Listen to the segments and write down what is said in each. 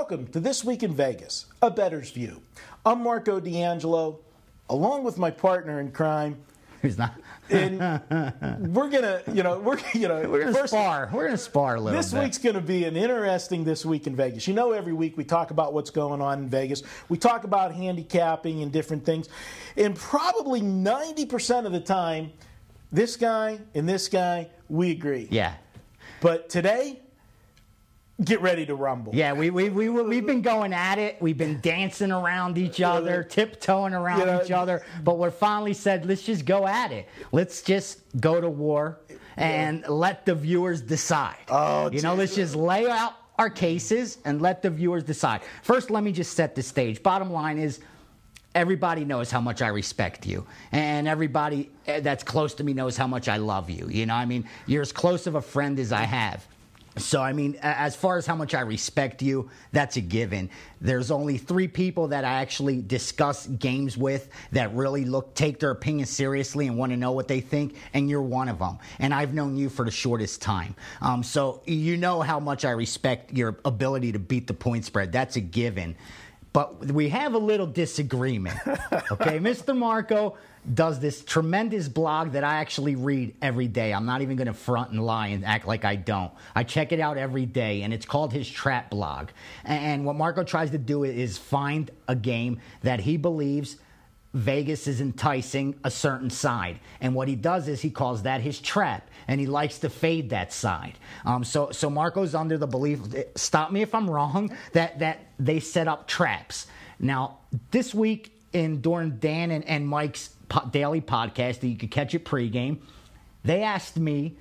Welcome to This Week in Vegas, a Bettor's View. I'm Marco D'Angelo, along with my partner in crime. Who's not? And we're gonna spar. We're gonna spar a little bit. This week's gonna be an interesting This Week in Vegas. You know, every week we talk about what's going on in Vegas. We talk about handicapping and different things, and probably 90% of the time, this guy and this guy, we agree. Yeah. But today, get ready to rumble. Yeah, we've been going at it. We've been dancing around each other, tiptoeing around each other. But we finally said, let's just go at it. Let's just go to war and let the viewers decide. Let's just lay out our cases and let the viewers decide. First, let me just set the stage. Bottom line is, everybody knows how much I respect you. And everybody that's close to me knows how much I love you. You know, I mean, you're as close of a friend as I have. So, I mean, as far as how much I respect you, that's a given. There's only 3 people that I actually discuss games with that really take their opinion seriously and want to know what they think, and you're one of them. And I've known you for the shortest time. So you know how much I respect your ability to beat the point spread. That's a given. But we have a little disagreement, okay? Mr. Marco does this tremendous blog that I actually read every day. I'm not even going to front and lie and act like I don't. I check it out every day, and it's called his Trap Blog. And what Marco tries to do is find a game that he believes Vegas is enticing a certain side. And what he does is he calls that his trap, and he likes to fade that side. So Marco's under the belief, stop me if I'm wrong, that they set up traps. Now, this week during Dan and Mike's daily podcast, that you could catch it pregame, they asked me,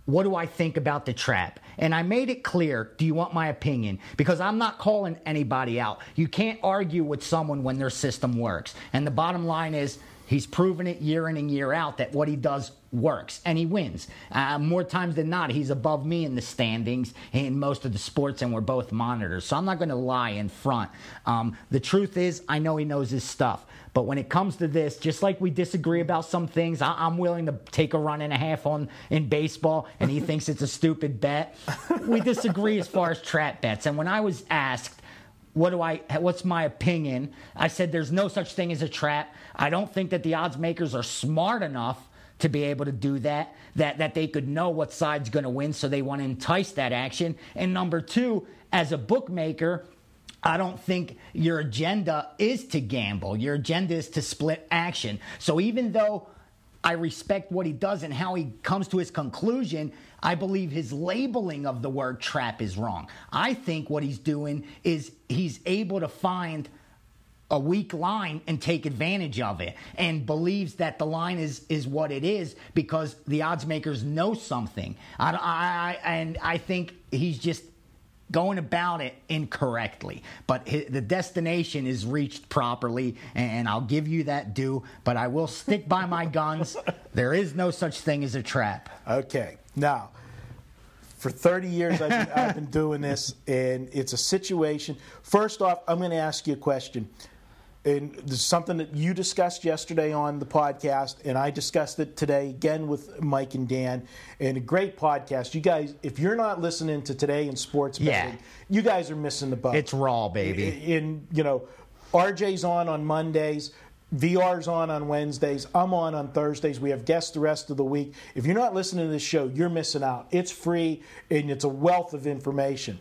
what do I think about the trap? And I made it clear, do you want my opinion? Because I'm not calling anybody out. You can't argue with someone when their system works. And the bottom line is, he's proven it year in and year out that what he does works, and he wins. More times than not, he's above me in the standings in most of the sports, and we're both monitors. So I'm not going to lie in front. The truth is, I know he knows his stuff. But when it comes to this, just like we disagree about some things, I'm willing to take a run and a half in baseball, and he thinks it's a stupid bet. We disagree as far as trap bets. And when I was asked, what's my opinion? I said there's no such thing as a trap. I don't think that the odds makers are smart enough to be able to do that they could know what side's going to win, so they want to entice that action. And number 2, as a bookmaker, I don't think your agenda is to gamble. Your agenda is to split action. So even though I respect what he does and how he comes to his conclusion, I believe his labeling of the word trap is wrong. I think what he's doing is he's able to find a weak line and take advantage of it, and believes that the line is what it is because the odds makers know something. I think he's just going about it incorrectly. But the destination is reached properly, and I'll give you that due, but I will stick by my guns. There is no such thing as a trap. Okay. Now, for 30 years I've been doing this, and it's a situation. First off, I'm going to ask you a question. And this is something that you discussed yesterday on the podcast, and I discussed it today again with Mike and Dan, and a great podcast. You guys, if you're not listening to Today in Sports Betting, you guys are missing the boat. It's raw, baby. And, RJ's on Mondays, VR's on Wednesdays, I'm on Thursdays. We have guests the rest of the week. If you're not listening to this show, you're missing out. It's free, and it's a wealth of information.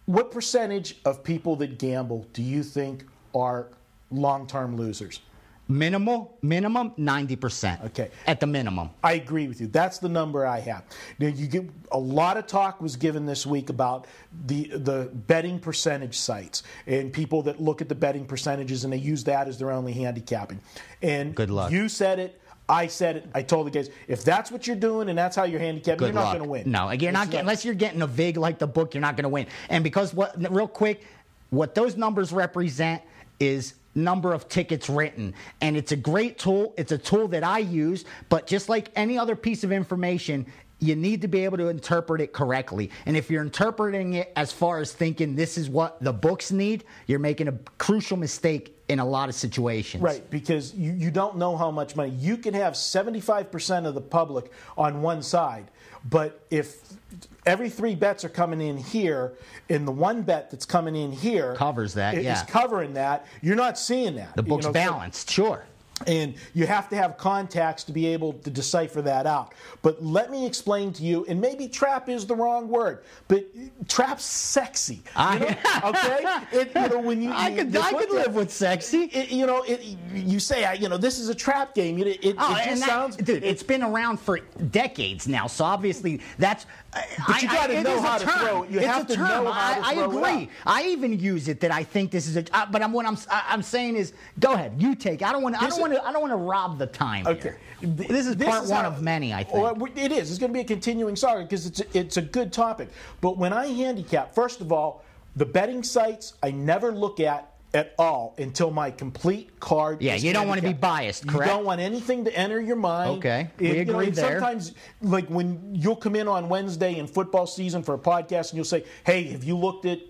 What percentage of people that gamble do you think are long-term losers? Minimum 90%. Okay. At the minimum. I agree with you. That's the number I have. Now, a lot of talk was given this week about the betting percentage sites and people that look at the betting percentages and they use that as their only handicapping. And good luck. You said it. I said it. I told the guys, if that's what you're doing and that's how you're handicapping, you're not going to win. No, you're not unless you're getting a vig like the book, you're not going to win. And because real quick, what those numbers represent is number of tickets written. And it's a great tool. It's a tool that I use, but just like any other piece of information, you need to be able to interpret it correctly. And if you're interpreting it as far as thinking this is what the books need, you're making a crucial mistake in a lot of situations. Right, because you don't know how much money. You can have 75% of the public on one side, but if every 3 bets are coming in here, and the one bet that's coming in here covers that, is covering that, you're not seeing that. The book's balanced, sure. And you have to have contacts to be able to decipher that out. But let me explain to you, and maybe trap is the wrong word, but trap's sexy. When you I could live with sexy. You say, this is a trap game. It just sounds. Dude, it's been around for decades now, so obviously that's. But you got to know how to throw it. You have to know how to throw it. I agree. I even use it that I think this is a. But what I'm saying is, go ahead, you take. I don't want to rob the time. Okay, here. This is part one of many. I think it is. It's going to be a continuing saga because it's a good topic. But when I handicap, first of all, the betting sites I never look at all until my complete card is you don't want to be biased, correct? You don't want anything to enter your mind. Okay, we agree there. Sometimes, like when you'll come in on Wednesday in football season for a podcast and you'll say, hey, have you looked at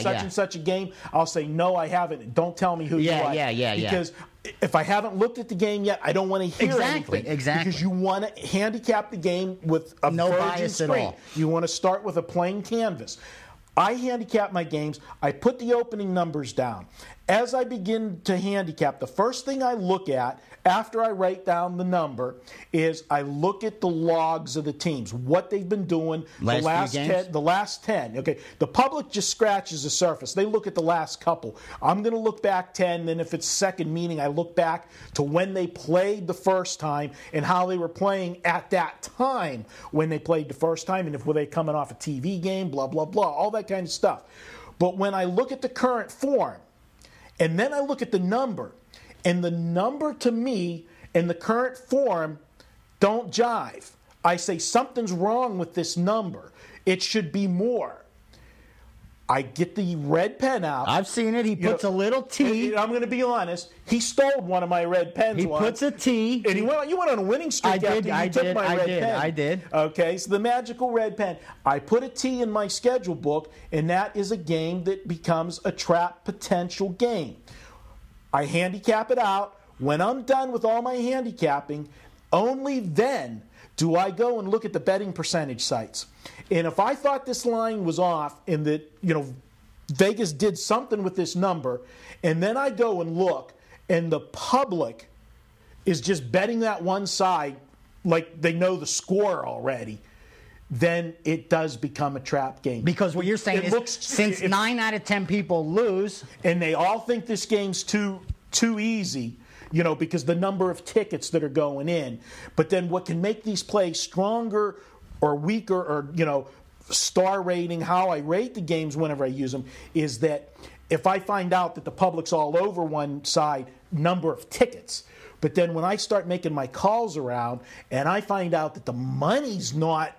such and such a game? I'll say, no, I haven't. Don't tell me who you like. Because if I haven't looked at the game yet, I don't want to hear anything. Exactly. Because you want to handicap the game with a no virgin bias screen. at all. You want to start with a plain canvas. I handicap my games. I put the opening numbers down. As I begin to handicap, the first thing I look at after I write down the number is I look at the logs of the teams, what they've been doing the last 10. Okay, the public just scratches the surface. They look at the last couple. I'm going to look back 10, then if it's second meaning, I look back to when they played the first time and how they were playing at that time when they played the first time, and if were they coming off a TV game, blah, blah, blah, all that kind of stuff. But when I look at the current form, and then I look at the number, and the number to me and the current form don't jive. I say something's wrong with this number. It should be more. I get the red pen out. I've seen it. He puts a little T. I'm going to be honest. He stole one of my red pens. He puts a T. And you went on a winning streak after you took my red pen. I did. Okay, so the magical red pen. I put a T in my schedule book, and that is a game that becomes a trap potential game. I handicap it out. When I'm done with all my handicapping, only then do I go and look at the betting percentage sites. And if I thought this line was off and that, Vegas did something with this number, and then I go and look, and the public is just betting that one side like they know the score already, then it does become a trap game. Because what you're saying is since 9 out of 10 people lose, and they all think this game's too easy, because the number of tickets that are going in. But then what can make these plays stronger or weaker or, star rating, how I rate the games whenever I use them, is that if I find out that the public's all over one side, number of tickets, but then when I start making my calls around and I find out that the money's not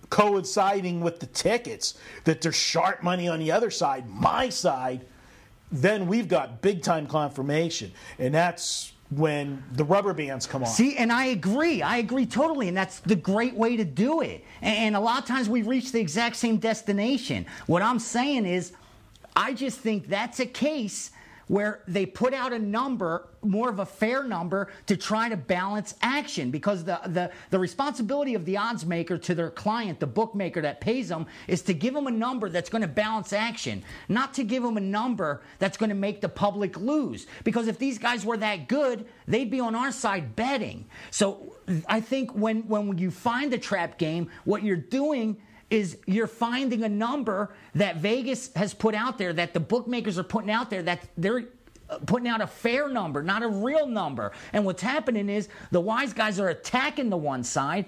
coinciding with the tickets, that there's sharp money on the other side, my side, then we've got big-time confirmation. And that's when the rubber bands come on. See, and I agree. I agree totally, and that's the great way to do it. And a lot of times we reach the exact same destination. What I'm saying is I just think that's a case where they put out a number, more of a fair number, to try to balance action. Because the responsibility of the odds maker to their client, the bookmaker that pays them, is to give them a number that's going to balance action, not to give them a number that's going to make the public lose. Because if these guys were that good, they'd be on our side betting. So I think when you find a trap game, what you're doing is you're finding a number that Vegas has put out there, that the bookmakers are putting out there, that they're putting out a fair number, not a real number. And what's happening is the wise guys are attacking the one side,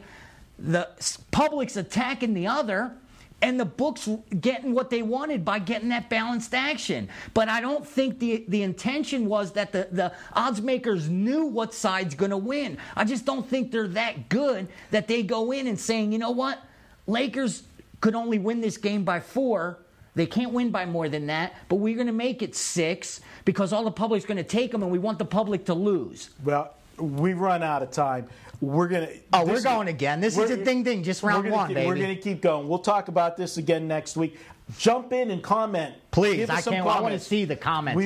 the public's attacking the other, and the books getting what they wanted by getting that balanced action. But I don't think the intention was that the odds makers knew what side's going to win. I just don't think they're that good that they go in and saying, you know what, Lakers could only win this game by 4. They can't win by more than that, but we're going to make it 6 because all the public's going to take them, and we want the public to lose. Well, we've run out of time. We're going again. This is a ding. Just round one, baby. We're going to keep going. We'll talk about this again next week. Jump in and comment. Please, I want to see the comments.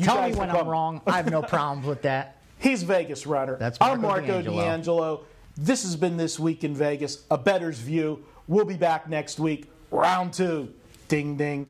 Tell me when I'm wrong. I have no problems with that. He's Vegas Runner. I'm Marco D'Angelo. This has been This Week in Vegas, a bettor's view. We'll be back next week. Round 2. Ding, ding.